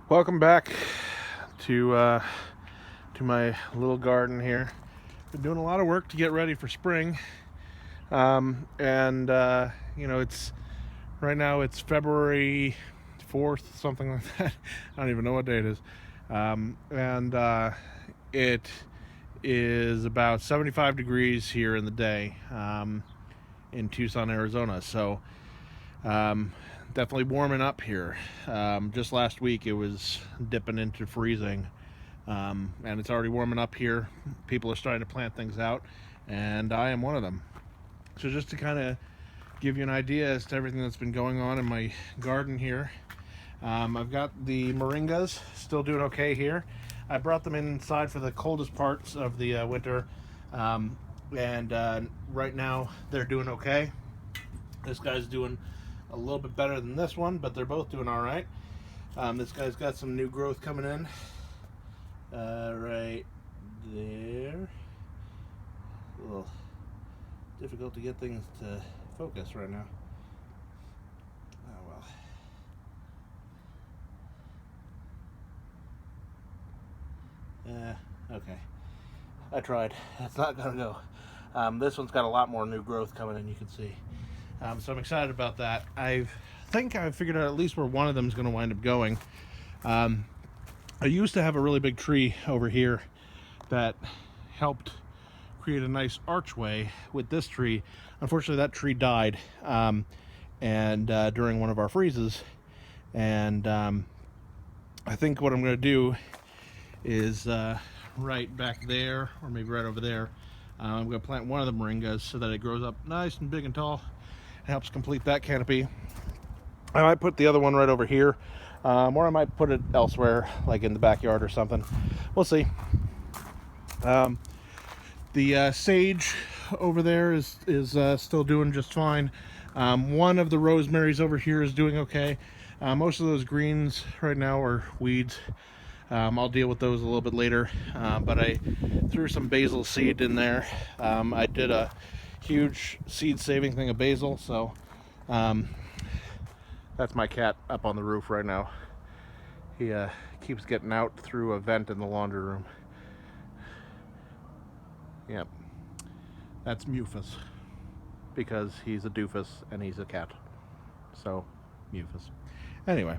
Welcome back to my little garden here. Been doing a lot of work to get ready for spring, and it's right now it's February 4th, something like that. I don't even know what day it is, and it is about 75 degrees here in the day in Tucson, Arizona. So. Definitely warming up here. Just last week it was dipping into freezing, and it's already warming up here. People are starting to plant things out, and I am one of them. So just to kind of give you an idea as to everything that's been going on in my garden here, I've got the moringas still doing okay here. I brought them inside for the coldest parts of the winter, and right now they're doing okay. This guy's doing a little bit better than this one, but they're both doing all right. This guy's got some new growth coming in right there. A little difficult to get things to focus right now. Oh well. Okay. I tried. It's not gonna go. This one's got a lot more new growth coming in, you can see. So I'm excited about that. I think I've figured out at least where one of them is going to wind up going. I used to have a really big tree over here that helped create a nice archway with this tree. Unfortunately, that tree died during one of our freezes. And I think what I'm going to do is right back there, or maybe right over there, I'm going to plant one of the moringas so that it grows up nice and big and tall. Helps complete that canopy. I might put the other one right over here, or I might put it elsewhere, like in the backyard or something. We'll see. The sage over there is still doing just fine. One of the rosemaries over here is doing okay. Most of those greens right now are weeds. I'll deal with those a little bit later, but I threw some basil seed in there. I did a huge seed saving thing of basil, so that's my cat up on the roof right now. He keeps getting out through a vent in the laundry room. Yep, that's Mufus, because he's a doofus and he's a cat, so Mufus. Anyway,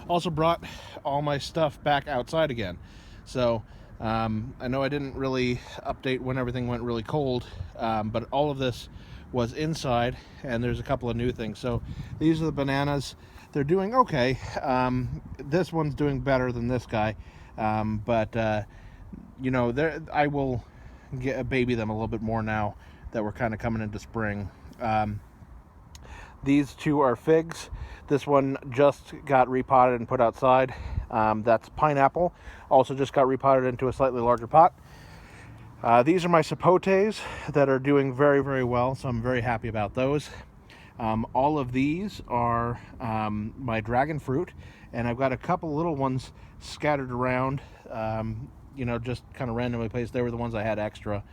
also brought all my stuff back outside again. So I know I didn't really update when everything went really cold, but all of this was inside, and there's a couple of new things. So these are the bananas. They're doing okay. This one's doing better than this guy, but I will baby them a little bit more now that we're kind of coming into spring. These two are figs. This one just got repotted and put outside. That's pineapple. Also just got repotted into a slightly larger pot. These are my sapotes that are doing very, very well, so I'm very happy about those. All of these are my dragon fruit, and I've got a couple little ones scattered around, just kind of randomly placed. They were the ones I had extra,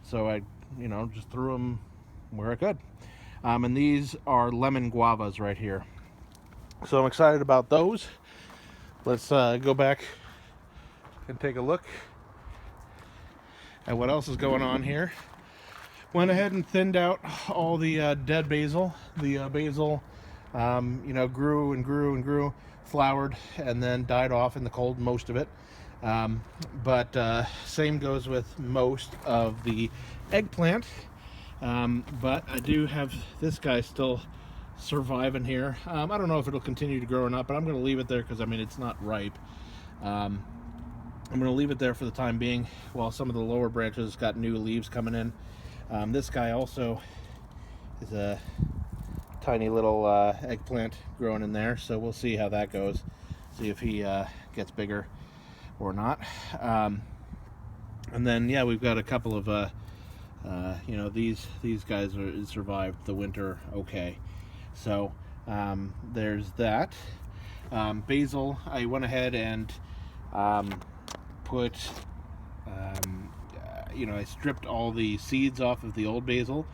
so I, just threw them where I could. And these are lemon guavas right here. So I'm excited about those. Let's go back and take a look at what else is going on here. Went ahead and thinned out all the dead basil. The basil, grew and grew and grew, flowered, and then died off in the cold, most of it. But same goes with most of the eggplant. But I do have this guy still surviving here. I don't know if it'll continue to grow or not, but I'm going to leave it there because, it's not ripe. I'm going to leave it there for the time being while some of the lower branches got new leaves coming in. This guy also is a tiny little eggplant growing in there, so we'll see how that goes. See if he gets bigger or not. And then, we've got a couple of these guys survived the winter okay. So there's that. Basil, I went ahead and put, I stripped all the seeds off of the old basil,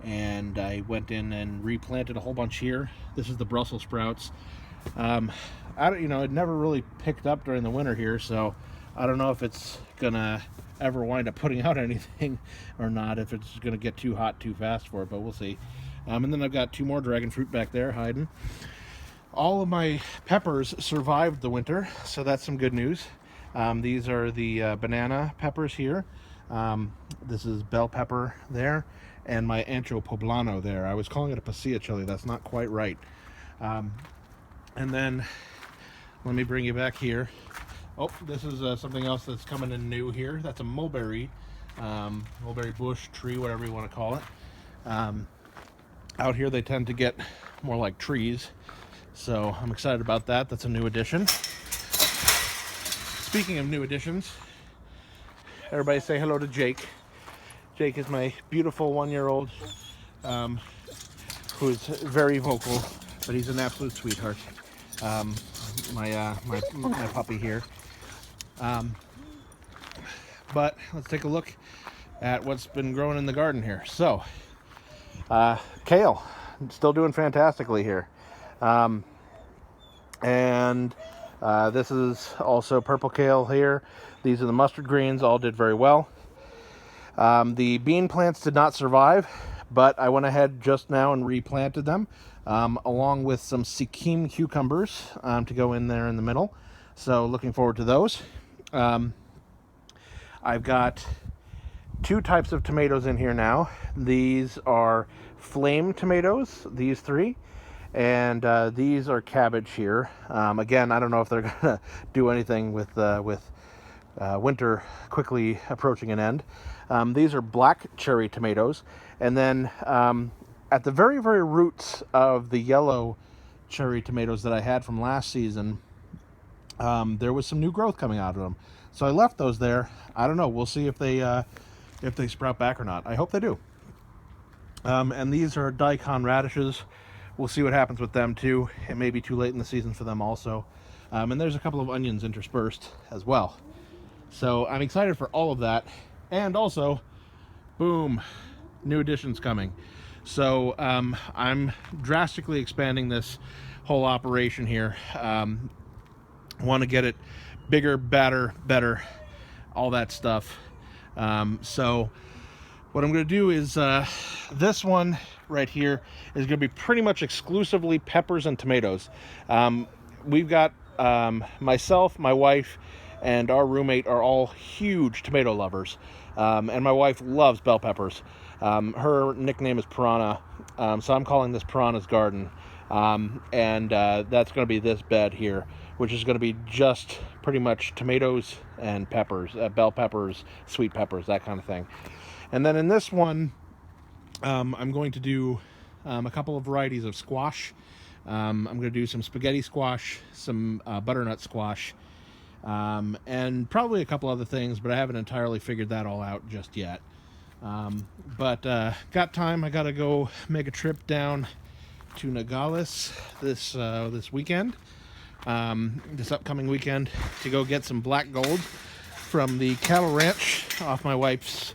and I went in and replanted a whole bunch here. This is the Brussels sprouts. I don't, it never really picked up during the winter here, so I don't know if it's gonna ever wind up putting out anything or not, if it's gonna get too hot too fast for it, but we'll see. And then I've got 2 more dragon fruit back there hiding. All of my peppers survived the winter, so that's some good news. These are the banana peppers here. This is bell pepper there, and my ancho poblano there. I was calling it a pasilla chili. That's not quite right. And then let me bring you back here. Oh, this is something else that's coming in new here. That's a mulberry, mulberry bush, tree, whatever you want to call it. Out here they tend to get more like trees, so I'm excited about that. That's a new addition. Speaking of new additions, everybody say hello to Jake. Jake is my beautiful 1-year-old, who's very vocal, but he's an absolute sweetheart. My puppy here. But let's take a look at what's been growing in the garden here. So, kale, still doing fantastically here. This is also purple kale here. These are the mustard greens, all did very well. The bean plants did not survive, but I went ahead just now and replanted them, along with some Sikkim cucumbers to go in there in the middle. So looking forward to those. I've got 2 types of tomatoes in here now. These are flame tomatoes, these 3. And these are cabbage here. Again, I don't know if they're gonna do anything with winter quickly approaching an end. These are black cherry tomatoes, and then at the very, very roots of the yellow cherry tomatoes that I had from last season, there was some new growth coming out of them. So I left those there. I don't know. We'll see if they sprout back or not. I hope they do. And these are daikon radishes. We'll see what happens with them too. It may be too late in the season for them also. And there's a couple of onions interspersed as well. So I'm excited for all of that. And also, boom, new additions coming. So I'm drastically expanding this whole operation here. Want to get it bigger, badder, better, all that stuff. So what I'm going to do is this one right here is going to be pretty much exclusively peppers and tomatoes. We've got myself, my wife, and our roommate are all huge tomato lovers. And my wife loves bell peppers. Her nickname is Piranha, so I'm calling this Piranha's Garden. That's going to be this bed here, which is going to be just pretty much tomatoes and peppers, bell peppers, sweet peppers, that kind of thing. And then in this one, I'm going to do a couple of varieties of squash. I'm going to do some spaghetti squash, some butternut squash, and probably a couple other things, but I haven't entirely figured that all out just yet. But got time. I got to go make a trip down to Nogales this weekend, this upcoming weekend, to go get some black gold from the cattle ranch off my wife's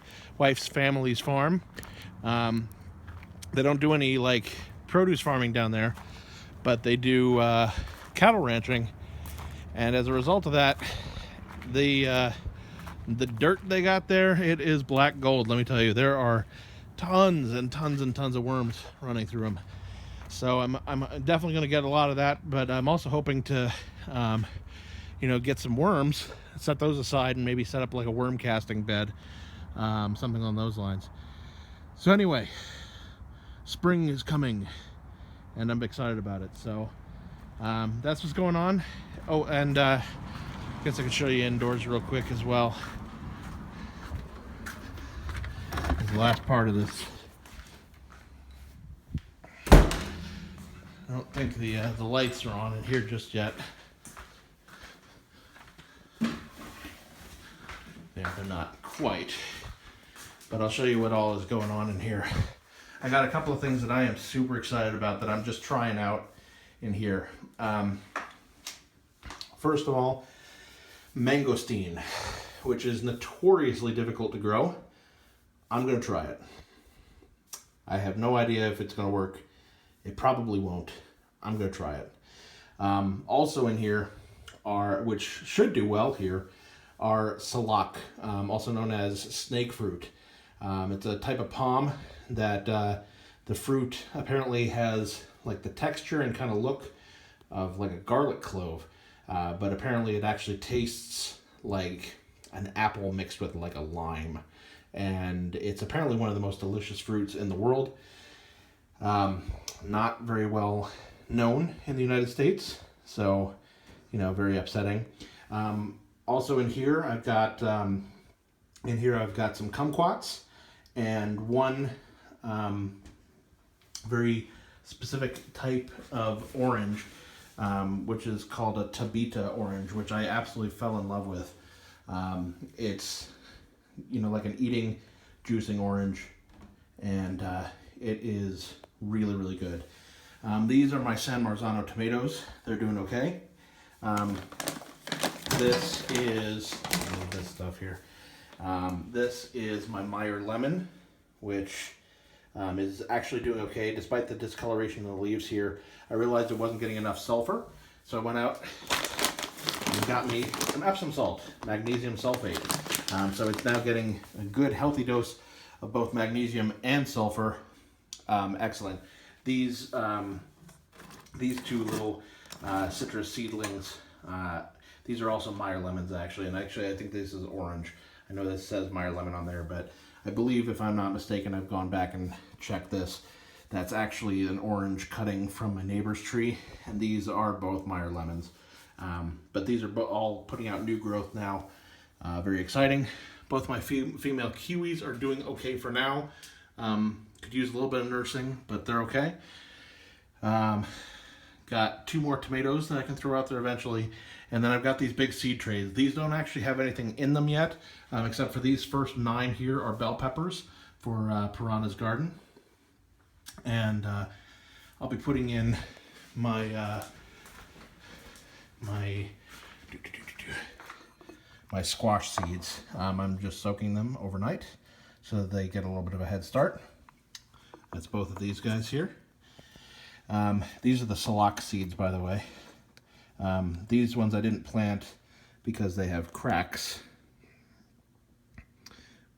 family's farm. They don't do any like produce farming down there, but they do cattle ranching, and as a result of that, the dirt they got there, it is black gold. Let me tell you, there are tons and tons and tons of worms running through them. So I'm definitely going to get a lot of that, but I'm also hoping to get some worms, set those aside, and maybe set up like a worm casting bed, something on those lines. So anyway, spring is coming, and I'm excited about it. So that's what's going on. Oh, and I guess I can show you indoors real quick as well. The last part of this. I don't think the lights are on in here just yet. They're not quite. But I'll show you what all is going on in here. I got a couple of things that I am super excited about that I'm just trying out in here. First of all, mangosteen, which is notoriously difficult to grow. I'm going to try it. I have no idea if it's going to work. It probably won't. I'm going to try it. Also in here are, which should do well here, are salak, also known as snake fruit. It's a type of palm that the fruit apparently has like the texture and kind of look of like a garlic clove, but apparently it actually tastes like an apple mixed with like a lime, and it's apparently one of the most delicious fruits in the world. Not very well known in the United States, so very upsetting. Also in here I've got some kumquats and one very specific type of orange, which is called a Tabita orange, which I absolutely fell in love with. It's like an eating, juicing orange, and it is really, really good. These are my San Marzano tomatoes. They're doing okay. This is this stuff here. This is my Meyer lemon, which is actually doing okay despite the discoloration of the leaves here. I realized it wasn't getting enough sulfur, so I went out and got me some Epsom salt, magnesium sulfate. So it's now getting a good healthy dose of both magnesium and sulfur. Excellent. These two little citrus seedlings, these are also Meyer lemons actually, and actually I think this is orange. I know this says Meyer lemon on there, but I believe, if I'm not mistaken, I've gone back and checked this. That's actually an orange cutting from my neighbor's tree, and these are both Meyer lemons. But these are all putting out new growth now. Very exciting. Both my female kiwis are doing okay for now. Could use a little bit of nursing, but they're okay. Got 2 more tomatoes that I can throw out there eventually. And then I've got these big seed trays. These don't actually have anything in them yet, except for these first 9 here are bell peppers for Piranha's garden. And I'll be putting in my my squash seeds. I'm just soaking them overnight so that they get a little bit of a head start. That's both of these guys here. These are the salak seeds, by the way. These ones I didn't plant because they have cracks,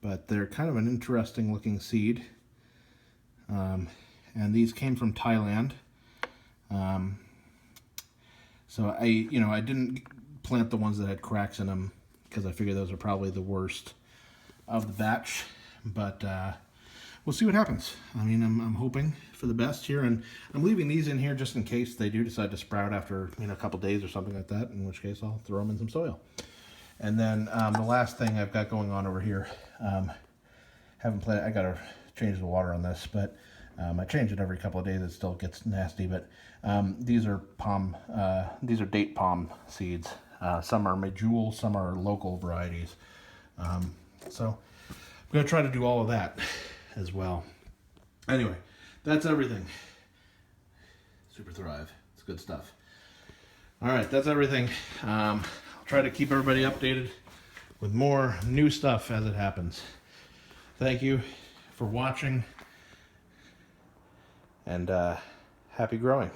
but they're kind of an interesting looking seed. And these came from Thailand. So I didn't plant the ones that had cracks in them because I figured those are probably the worst of the batch, but we'll see what happens. I mean, I'm hoping for the best here, and I'm leaving these in here just in case they do decide to sprout after a couple days or something like that, in which case I'll throw them in some soil. And then the last thing I've got going on over here, haven't planted. I gotta change the water on this, but I change it every couple of days. It still gets nasty, but these are date palm seeds. Some are medjool, some are local varieties. So I'm gonna try to do all of that as well. Anyway, that's everything. Super Thrive. It's good stuff. All right, that's everything. I'll try to keep everybody updated with more new stuff as it happens. Thank you for watching, and happy growing.